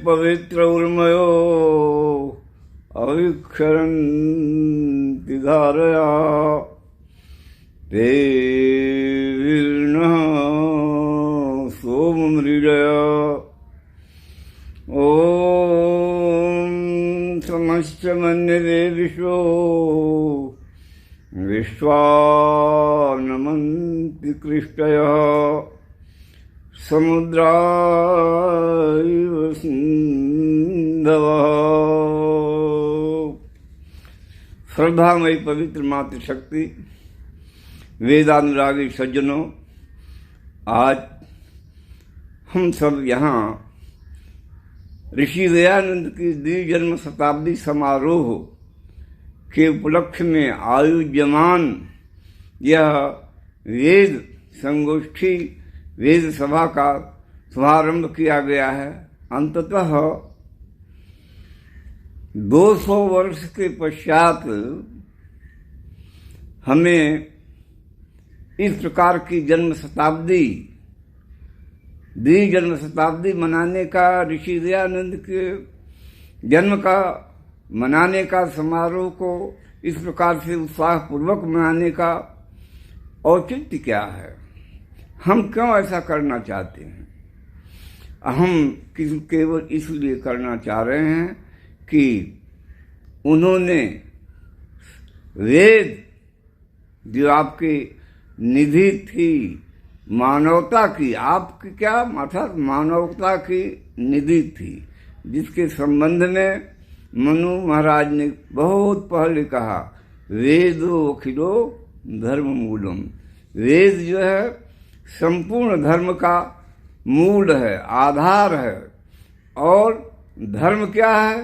पवित्र उर्मयो अविक्षरन्ति धारया ते विर्णः सोममृगया ॐ समश्च मन्यते विश्वो विश्वानमन्ति कृष्टयः समुद्रायव सिन्धवः। श्रद्धामयी पवित्र मातृशक्ति, वेदानुरागी सज्जनों, आज हम सब यहाँ ऋषि दयानंद की द्विजन्म शताब्दी समारोह के उपलक्ष्य में आयोज्यमान यह वेद संगोष्ठी वेद सभा का शुभारंभ किया गया है। अंततः 200 वर्ष के पश्चात हमें इस प्रकार की द्विजन्म शताब्दी मनाने का, ऋषि दयानंद के जन्म का मनाने का समारोह को इस प्रकार से उत्साहपूर्वक मनाने का औचित्य क्या है? हम क्यों ऐसा करना चाहते हैं? हम केवल इसलिए करना चाह रहे हैं कि उन्होंने वेद जो आपकी निधि थी मानवता की, आपकी क्या अर्थात मानवता की निधि थी, जिसके संबंध में मनु महाराज ने बहुत पहले कहा, वेदो अखिलो धर्म मूलम। वेद जो है संपूर्ण धर्म का मूल है, आधार है। और धर्म क्या है?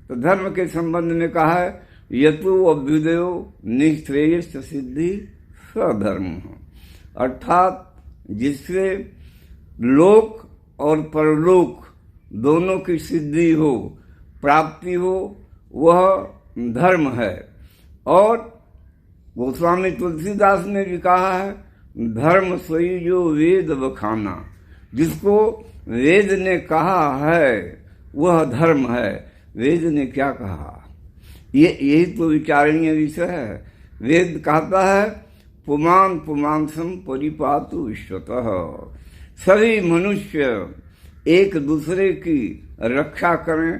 तो धर्म के संबंध में कहा है, यतो अभ्युदयो निश्रेयस सिद्धि सधर्म, अर्थात जिससे लोक और परलोक दोनों की सिद्धि हो, प्राप्ति हो, वह धर्म है। और गोस्वामी तुलसीदास ने भी कहा है, धर्म सोई जो वेद बखाना, जिसको वेद ने कहा है वह धर्म है। वेद ने क्या कहा? यही तो विचारणीय विषय है। वेद कहता है, पुमान पुमांसम परिपातु विश्वतः, सभी मनुष्य एक दूसरे की रक्षा करें,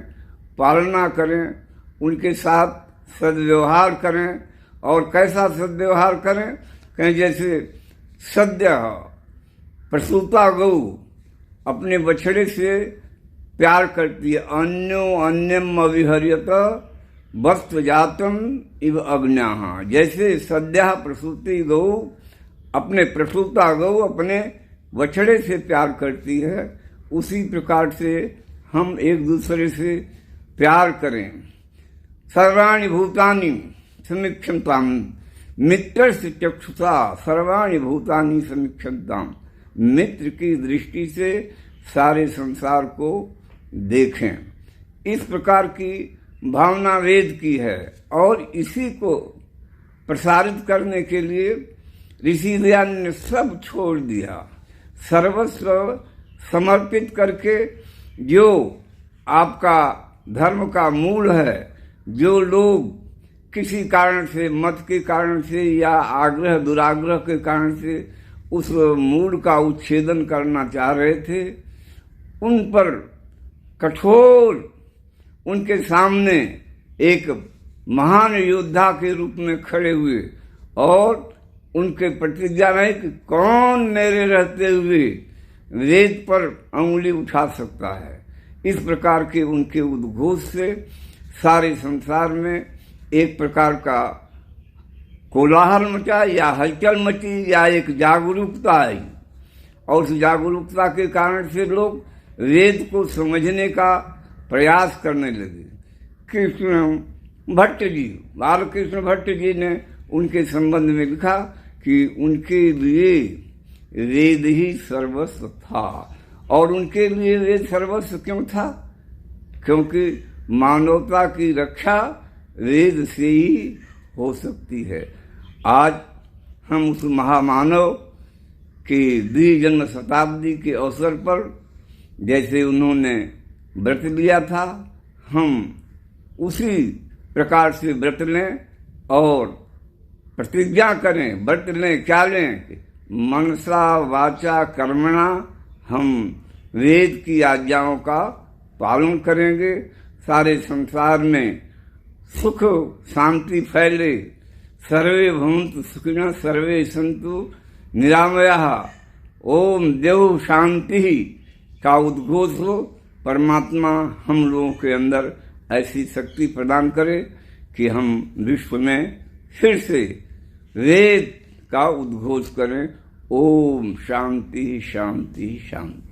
पालना करें, उनके साथ सद्व्यवहार करें। और कैसा सद्व्यवहार करें? कहीं जैसे सद्य प्रसूता गौ अपने बछड़े से प्यार करती है, अन्यो अन्यम अविहर्यत वस्त्र जातम इव अग्न्याः। जैसे सद्या प्रसूता गौ अपने बछड़े से प्यार करती है, उसी प्रकार से हम एक दूसरे से प्यार करें। सर्वाणि भूतानि समीक्षन्ताम मित्र से चक्षुषा, सर्वाणि भूतानि समीक्षन्ताम, मित्र की दृष्टि से सारे संसार को देखें। इस प्रकार की भावना वेद की है। और इसी को प्रसारित करने के लिए ऋषि दयानंद ने सब छोड़ दिया, सर्वस्व समर्पित करके। जो आपका धर्म का मूल है, जो लोग किसी कारण से, मत के कारण से या आग्रह दुराग्रह के कारण से उस मूल का उच्छेदन करना चाह रहे थे, उन पर कठोर, उनके सामने एक महान योद्धा के रूप में खड़े हुए और उनके प्रतिज्ञा में कि कौन मेरे रहते हुए वेद पर अंगुली उठा सकता है। इस प्रकार के उनके उद्घोष से सारे संसार में एक प्रकार का कोलाहल मचा या हलचल मची या एक जागरूकता आई, और उस जागरूकता के कारण से लोग वेद को समझने का प्रयास करने लगे। कृष्ण भट्ट जी, बालकृष्ण भट्ट जी ने उनके संबंध में लिखा कि उनके लिए वेद ही सर्वस्व था। और उनके लिए वेद सर्वस्व क्यों था? क्योंकि मानवता की रक्षा वेद से ही हो सकती है। आज हम उस महामानव के द्विजन्म शताब्दी के अवसर पर जैसे उन्होंने व्रत लिया था, हम उसी प्रकार से व्रत लें और प्रतिज्ञा करें। व्रत लें, क्या लें? मनसा वाचा कर्मणा हम वेद की आज्ञाओं का पालन करेंगे। सारे संसार में सुख शांति फैले। सर्वे भवन्तु सुखिनः सर्वे सन्तु निरामयाः। ओम देव शांति का उद्घोष हो। परमात्मा हम लोगों के अंदर ऐसी शक्ति प्रदान करे कि हम विश्व में फिर से वेद का उद्घोष करें। ओम शांति शांति शांति।